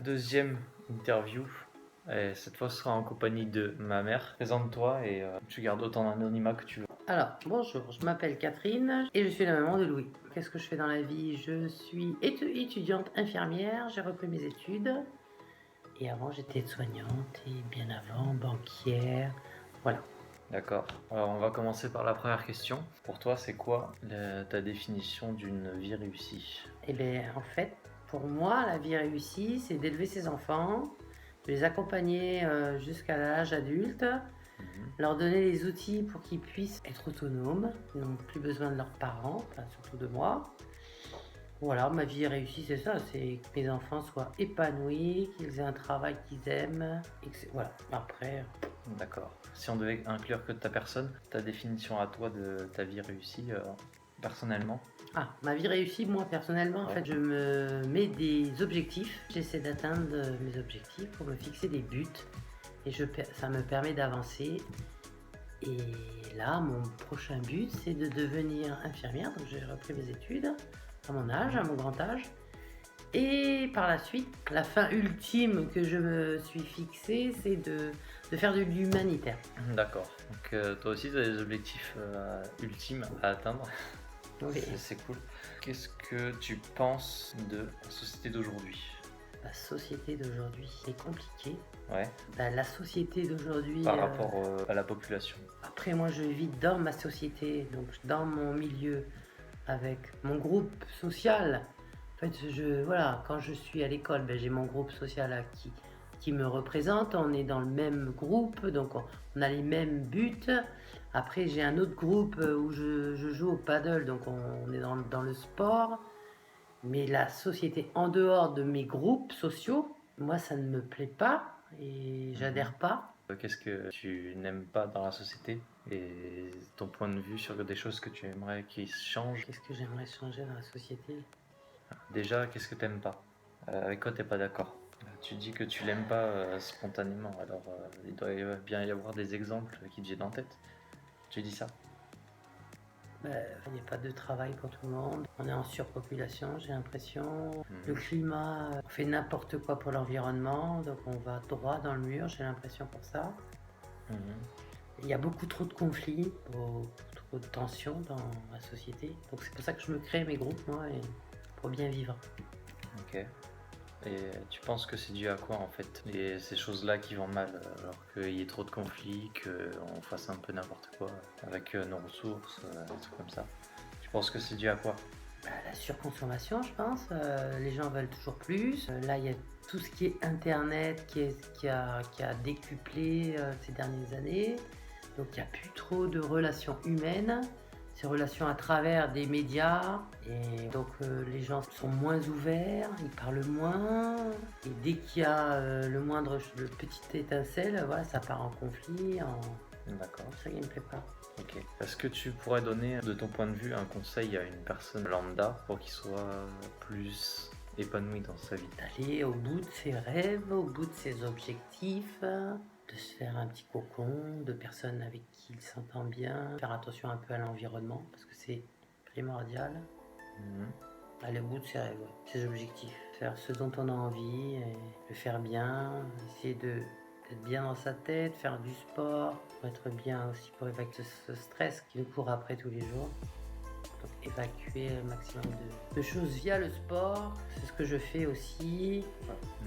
Deuxième interview. Et cette fois, ce sera en compagnie de ma mère. Présente-toi et tu gardes autant d'anonymat que tu veux. Alors, bonjour, je m'appelle Catherine et je suis la maman de Louis. Qu'est-ce que je fais dans la vie? Je suis étudiante infirmière, j'ai repris mes études. Et avant, j'étais soignante et bien avant, banquière. Voilà. D'accord. Alors, on va commencer par la première question. Pour toi, c'est quoi ta définition d'une vie réussie? Et bien, en fait, pour moi, la vie réussie, c'est d'élever ses enfants, de les accompagner jusqu'à l'âge adulte, leur donner les outils pour qu'ils puissent être autonomes, ils n'ont plus besoin de leurs parents, enfin, surtout de moi. Voilà, ma vie réussie, c'est ça, c'est que mes enfants soient épanouis, qu'ils aient un travail qu'ils aiment, voilà. Après, D'accord. Si on devait inclure que ta personne, ta définition à toi de ta vie réussie, personnellement? ma vie réussie, moi personnellement, en Ouais. fait, je me mets des objectifs, j'essaie d'atteindre mes objectifs pour me fixer des buts, et ça me permet d'avancer. Et là, mon prochain but, c'est de devenir infirmière, donc j'ai repris mes études à mon âge, à mon grand âge. Et par la suite, la fin ultime que je me suis fixée, c'est de faire de l'humanitaire. D'accord. Donc toi aussi, tu as des objectifs ultimes à atteindre. Oui. C'est cool. Qu'est-ce que tu penses de la société d'aujourd'hui? La société d'aujourd'hui est compliquée. Ouais. La société d'aujourd'hui... Par rapport à la population. Après, moi, je vis dans ma société, donc dans mon milieu, avec mon groupe social. En fait, voilà, quand je suis à l'école, j'ai mon groupe social qui me représente. On est dans le même groupe, donc on a les mêmes buts. Après, j'ai un autre groupe où je joue au paddle, donc on est dans le sport. Mais la société en dehors de mes groupes sociaux, moi, ça ne me plaît pas et j'adhère pas. Qu'est-ce que tu n'aimes pas dans la société et ton point de vue sur des choses que tu aimerais qu'ils changent? Qu'est-ce que j'aimerais changer dans la société? Déjà, qu'est-ce que t'aimes pas? Avec quoi t'es pas d'accord? Tu dis que tu l'aimes pas spontanément, alors il doit bien y avoir des exemples qui te viennent en tête. Tu dis ça? Il n'y a pas de travail pour tout le monde. On est en surpopulation, j'ai l'impression. Le climat, on fait n'importe quoi pour l'environnement, donc on va droit dans le mur, j'ai l'impression pour ça. Il y a beaucoup trop de conflits, beaucoup trop de tensions dans la société. Donc c'est pour ça que je me crée mes groupes, moi, pour bien vivre. Ok. Et tu penses que c'est dû à quoi en fait? Ces choses-là qui vont mal, alors qu'il y ait trop de conflits, qu'on fasse un peu n'importe quoi avec nos ressources, des trucs comme ça. Tu penses que c'est dû à quoi? La surconsommation, je pense. Les gens veulent toujours plus. Là, il y a tout ce qui est Internet qui a décuplé ces dernières années. Donc, il n'y a plus trop de relations humaines. Ces relations à travers des médias. Et donc, les gens sont moins ouverts, ils parlent moins. Et dès qu'il y a le petite étincelle, voilà, ça part en conflit. D'accord. C'est ça qui me plaît pas. Ok. Est-ce que tu pourrais donner, de ton point de vue, un conseil à une personne lambda pour qu'il soit plus épanoui dans sa vie? D'aller au bout de ses rêves, au bout de ses objectifs, de se faire un petit cocon, de personnes avec qui il s'entend bien, faire attention un peu à l'environnement parce que c'est primordial. Aller au bout de ses rêves, ses objectifs, faire ce dont on a envie et le faire bien, essayer d'être bien dans sa tête, faire du sport, pour être bien aussi, pour évacuer ce stress qui nous court après tous les jours. Donc évacuer un maximum de choses via le sport, c'est ce que je fais aussi.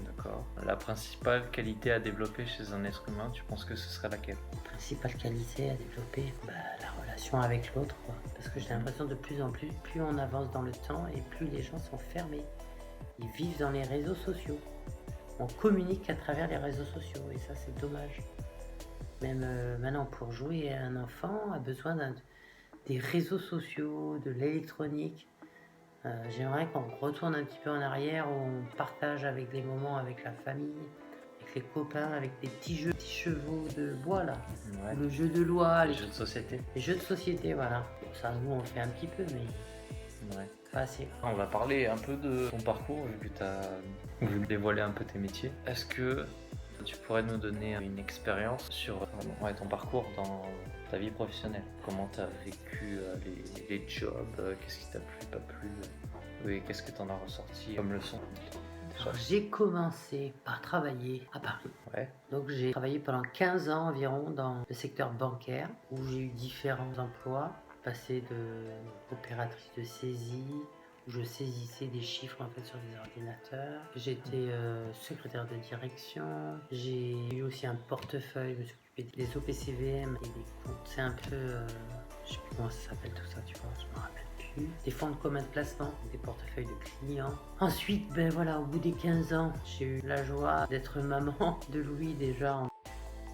D'accord. La principale qualité à développer chez un être humain, tu penses que ce serait laquelle? La principale qualité à développer, la relation avec l'autre, quoi. Parce que j'ai l'impression de plus en plus, plus on avance dans le temps et plus les gens sont fermés. Ils vivent dans les réseaux sociaux. On communique à travers les réseaux sociaux et ça c'est dommage. Même maintenant pour jouer, un enfant a besoin des réseaux sociaux, de l'électronique. J'aimerais qu'on retourne un petit peu en arrière où on partage avec des moments avec la famille, avec les copains, avec des petits chevaux de bois là. Ouais. Le jeu de loi, Les jeux de société. les jeux de société, voilà. Bon, ça, nous on le fait un petit peu, mais Ouais. pas assez. On va parler un peu de ton parcours, vu que tu as voulu dévoiler un peu tes métiers. Est-ce que tu pourrais nous donner une expérience sur ton parcours dans ta vie professionnelle? Comment tu as vécu les jobs? Qu'est-ce qui t'a plu, pas plu? Oui, qu'est-ce que tu en as ressorti comme leçon déjà? Alors, j'ai commencé par travailler à Paris. Ouais, Donc j'ai travaillé pendant 15 ans environ dans le secteur bancaire où j'ai eu différents emplois, passé de opératrice de saisie où je saisissais des chiffres en fait sur des ordinateurs. J'étais secrétaire de direction. J'ai eu aussi un portefeuille, je me suis occupé des OPCVM et des comptes. C'est un peu, je sais plus comment ça s'appelle tout ça, tu vois, je me rappelle plus. Des fonds de commun de placement, des portefeuilles de clients. Ensuite, ben voilà, au bout des 15 ans, j'ai eu la joie d'être maman de Louis déjà.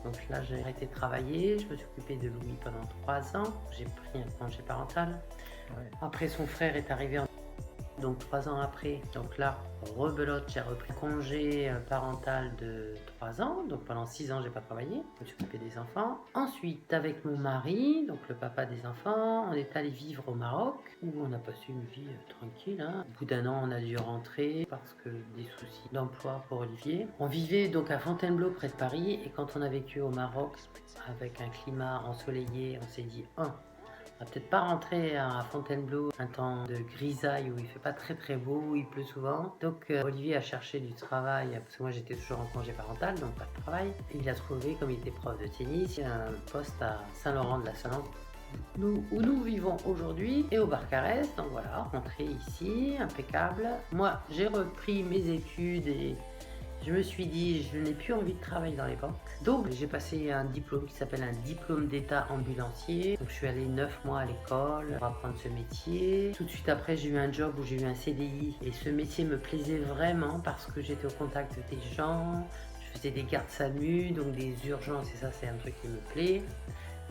Donc là, j'ai arrêté de travailler, je me suis occupée de Louis pendant 3 ans. J'ai pris un congé parental. ouais. Après, son frère est arrivé donc 3 ans après, donc là, rebelote, j'ai repris congé parental de 3 ans, donc pendant 6 ans, j'ai pas travaillé, je me suis occupée des enfants. Ensuite, avec mon mari, donc le papa des enfants, on est allé vivre au Maroc, où on a passé une vie tranquille, hein. Au bout d'un an, on a dû rentrer parce que des soucis d'emploi pour Olivier. On vivait donc à Fontainebleau, près de Paris, et quand on a vécu au Maroc, avec un climat ensoleillé, on s'est dit, on va peut-être pas rentrer à Fontainebleau un temps de grisaille où il fait pas très très beau, où il pleut souvent. Donc Olivier a cherché du travail, parce que moi j'étais toujours en congé parental, donc pas de travail. Et il a trouvé, comme il était prof de tennis, un poste à Saint-Laurent de la Salanque, où nous vivons aujourd'hui, et au Barcarès. Donc voilà, rentré ici, impeccable. Moi j'ai repris mes études et je me suis dit, je n'ai plus envie de travailler dans les banques. Donc, j'ai passé un diplôme qui s'appelle un diplôme d'état ambulancier. Donc, je suis allée 9 mois à l'école pour apprendre ce métier. Tout de suite après, j'ai eu un job où j'ai eu un CDI. Et ce métier me plaisait vraiment parce que j'étais au contact des gens. Je faisais des gardes SAMU, donc des urgences, et ça, c'est un truc qui me plaît.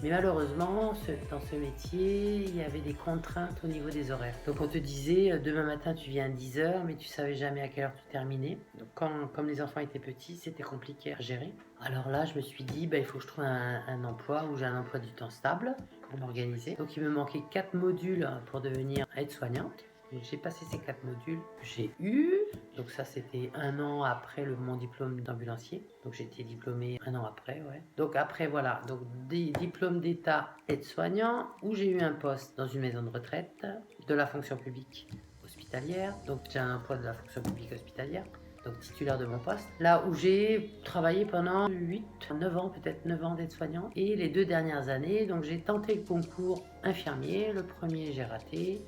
Mais malheureusement, dans ce métier, il y avait des contraintes au niveau des horaires. Donc on te disait, demain matin tu viens à 10h, mais tu savais jamais à quelle heure tu terminais. Donc comme les enfants étaient petits, c'était compliqué à gérer. Alors là, je me suis dit, il faut que je trouve un emploi où j'ai un emploi du temps stable pour m'organiser. Donc il me manquait 4 modules pour devenir aide-soignante. Donc, j'ai passé ces 4 modules que j'ai eus. Donc ça, c'était 1 an après mon diplôme d'ambulancier. Donc j'ai été diplômée 1 an après, ouais. Donc après, voilà. Donc des diplômes d'état aide-soignant où j'ai eu un poste dans une maison de retraite de la fonction publique hospitalière. Donc j'ai un emploi de la fonction publique hospitalière. Donc titulaire de mon poste. Là où j'ai travaillé pendant 9 ans, peut-être 9 ans d'aide-soignant. Et les 2 dernières années, donc j'ai tenté le concours infirmier. Le premier, j'ai raté.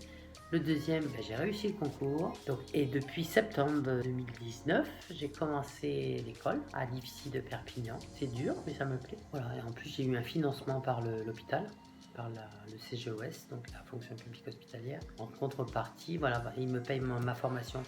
Le deuxième, j'ai réussi le concours. Donc, et depuis septembre 2019, j'ai commencé l'école à l'IFSI de Perpignan. C'est dur, mais ça me plaît. Voilà, et en plus, j'ai eu un financement par l'hôpital, par le CGOS, donc la fonction publique hospitalière. En contrepartie, voilà, ils me payent ma formation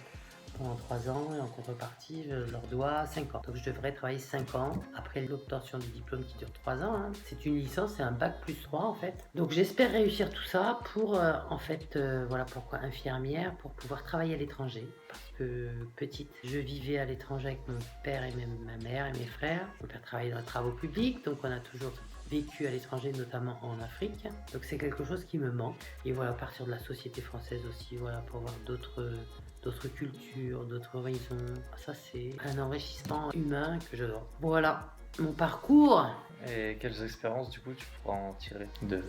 pendant 3 ans et en contrepartie, je leur dois 5 ans. Donc je devrais travailler 5 ans après l'obtention du diplôme qui dure 3 ans. Hein. C'est une licence, c'est un bac plus 3 en fait. Donc j'espère réussir tout ça pour voilà pourquoi infirmière, pour pouvoir travailler à l'étranger. Parce que petite, je vivais à l'étranger avec mon père et ma mère et mes frères. Mon père travaillait dans les travaux publics, donc on a toujours vécu à l'étranger, notamment en Afrique. Donc c'est quelque chose qui me manque. Et voilà, partir de la société française aussi, voilà, pour voir d'autres cultures, d'autres horizons. Ça, c'est un enrichissement humain que j'adore. Voilà, mon parcours. Et quelles expériences, du coup, tu pourras en tirer de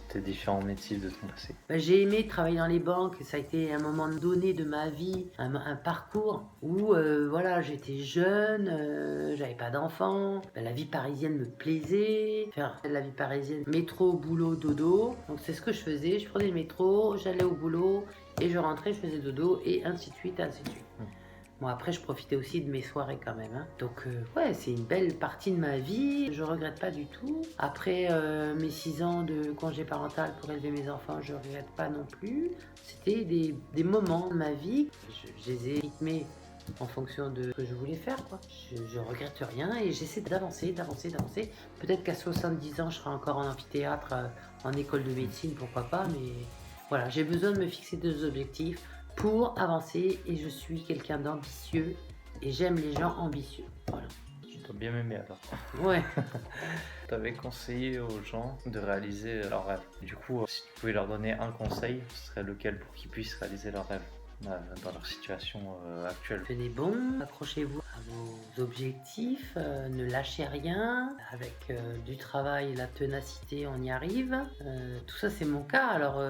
tes différents métiers de ton passé? J'ai aimé travailler dans les banques, ça a été un moment donné de ma vie, un parcours où voilà, j'étais jeune, j'avais pas d'enfants, la vie parisienne me plaisait, faire la vie parisienne, métro, boulot, dodo, donc c'est ce que je faisais, je prenais le métro, j'allais au boulot et je rentrais, je faisais dodo et ainsi de suite, ainsi de suite. Bon, après, je profitais aussi de mes soirées quand même. Hein. Donc, ouais, c'est une belle partie de ma vie. Je regrette pas du tout. Après mes 6 ans de congé parental pour élever mes enfants, je regrette pas non plus. C'était des moments de ma vie. Je les ai rythmés en fonction de ce que je voulais faire. Quoi. Je regrette rien et j'essaie d'avancer. Peut-être qu'à 70 ans, je serai encore en amphithéâtre, en école de médecine, pourquoi pas. Mais voilà, j'ai besoin de me fixer 2 objectifs pour avancer et je suis quelqu'un d'ambitieux et j'aime les gens ambitieux. Voilà. Tu dois bien m'aimer alors. Ouais. Tu avais conseillé aux gens de réaliser leurs rêves. Du coup, si tu pouvais leur donner un conseil, ce serait lequel pour qu'ils puissent réaliser leurs rêves dans leur situation actuelle? Tenez bon, accrochez-vous à vos objectifs, ne lâchez rien, avec du travail et la ténacité on y arrive. Tout ça c'est mon cas, alors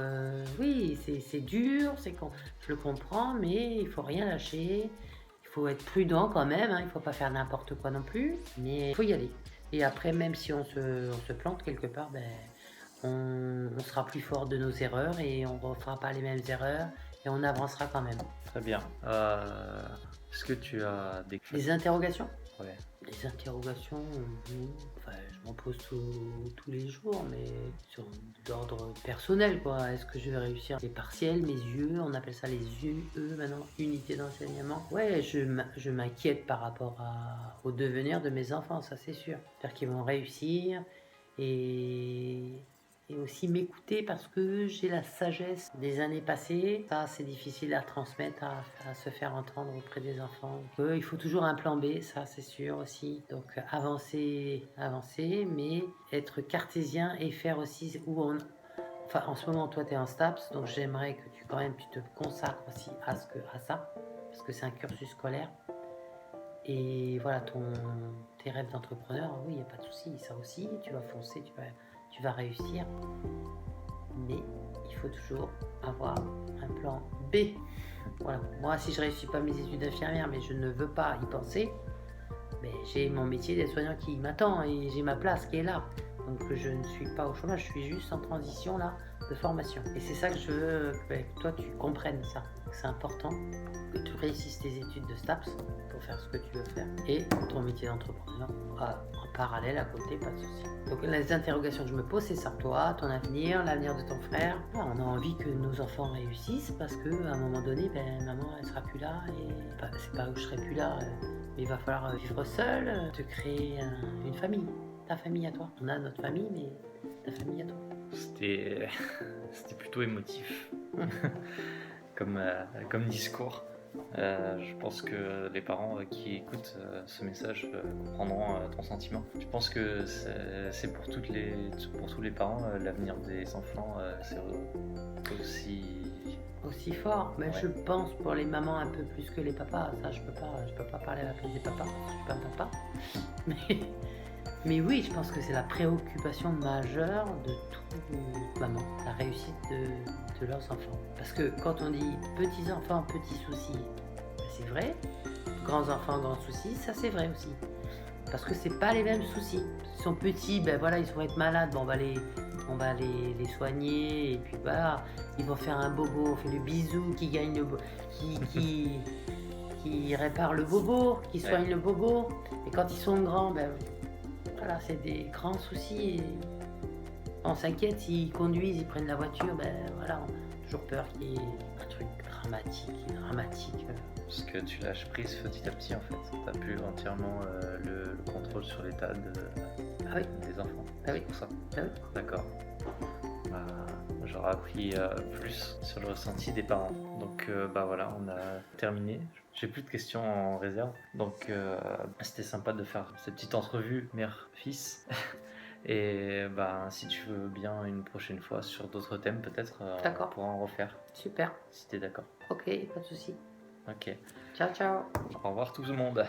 oui c'est dur, je le comprends, mais il faut rien lâcher, il faut être prudent quand même, hein, il faut pas faire n'importe quoi non plus, mais il faut y aller. Et après, même si on se plante quelque part, ben, on sera plus fort de nos erreurs et on refera pas les mêmes erreurs et on avancera quand même. Très bien. Est-ce que tu as des... Les interrogations? Ouais. Les interrogations, oui, enfin, je m'en pose tous les jours, mais sur d'ordre personnel, quoi. Est-ce que je vais réussir les partiels, mes yeux, on appelle ça les UE maintenant, unité d'enseignement. Ouais, je m'inquiète par rapport au devenir de mes enfants, ça c'est sûr. J'espère qu'ils vont réussir et, et aussi m'écouter parce que j'ai la sagesse des années passées. Ça, c'est difficile à transmettre, à se faire entendre auprès des enfants. Il faut toujours un plan B, ça c'est sûr aussi. Donc avancer, avancer, mais être cartésien et faire aussi où on... Enfin, en ce moment, toi, tu es en STAPS, donc j'aimerais que tu, quand même, tu te consacres aussi à ça, parce que c'est un cursus scolaire. Et voilà, tes rêves d'entrepreneur, oui, il n'y a pas de souci, ça aussi, tu vas foncer, tu vas réussir. Mais il faut toujours avoir un plan B. Voilà. Moi, si je ne réussis pas mes études d'infirmière, mais je ne veux pas y penser, mais j'ai mon métier d'aide-soignant qui m'attend et j'ai ma place qui est là. Donc je ne suis pas au chômage, je suis juste en transition là de formation. Et c'est ça que je veux que toi tu comprennes ça. C'est important que tu réussisses tes études de STAPS pour faire ce que tu veux faire. Et ton métier d'entrepreneur en parallèle à côté, pas de souci. Donc les interrogations que je me pose, c'est ça. Toi, ton avenir, l'avenir de ton frère. Voilà, on a envie que nos enfants réussissent parce qu'à un moment donné, ben, maman elle sera plus là et c'est pas où je serai plus là. Mais il va falloir vivre seul, te créer une famille. Ta famille à toi. On a notre famille, mais ta famille à toi. C'était plutôt émotif comme discours. Je pense que les parents qui écoutent ce message comprendront ton sentiment. Je pense que c'est pour tous les parents, l'avenir des enfants, c'est aussi fort, mais ouais. Je pense pour les mamans un peu plus que les papas. Ça, je peux pas parler à la place des papas. Je suis pas un papa. Mais oui, je pense que c'est la préoccupation majeure de toute maman, la réussite de leurs enfants. Parce que quand on dit petits enfants, petits soucis, ben c'est vrai. Grands enfants, grands soucis, ça c'est vrai aussi. Parce que c'est pas les mêmes soucis. Ils sont petits, ben voilà, ils vont être malades, bon, on va les soigner et puis voilà, ils vont faire un bobo, on fait le bisou, qui gagne le qui répare le bobo, qui soigne le bobo. Et quand ils sont grands, ben voilà, c'est des grands soucis. Et on s'inquiète s'ils conduisent, ils prennent la voiture, ben voilà, on a toujours peur qu'il y ait un truc dramatique. Parce que tu lâches prise petit à petit en fait. Tu as plus entièrement le contrôle sur l'état des enfants. Ah oui. C'est pour ça. Ah oui. D'accord. J'aurais appris plus sur le ressenti des parents. Donc voilà, on a terminé. J'ai plus de questions en réserve. Donc c'était sympa de faire cette petite entrevue mère-fils. Et si tu veux bien une prochaine fois sur d'autres thèmes peut-être, on pourra en refaire. Super. Si t'es d'accord. Ok, pas de souci. Ok. Ciao, ciao. Au revoir tout le monde.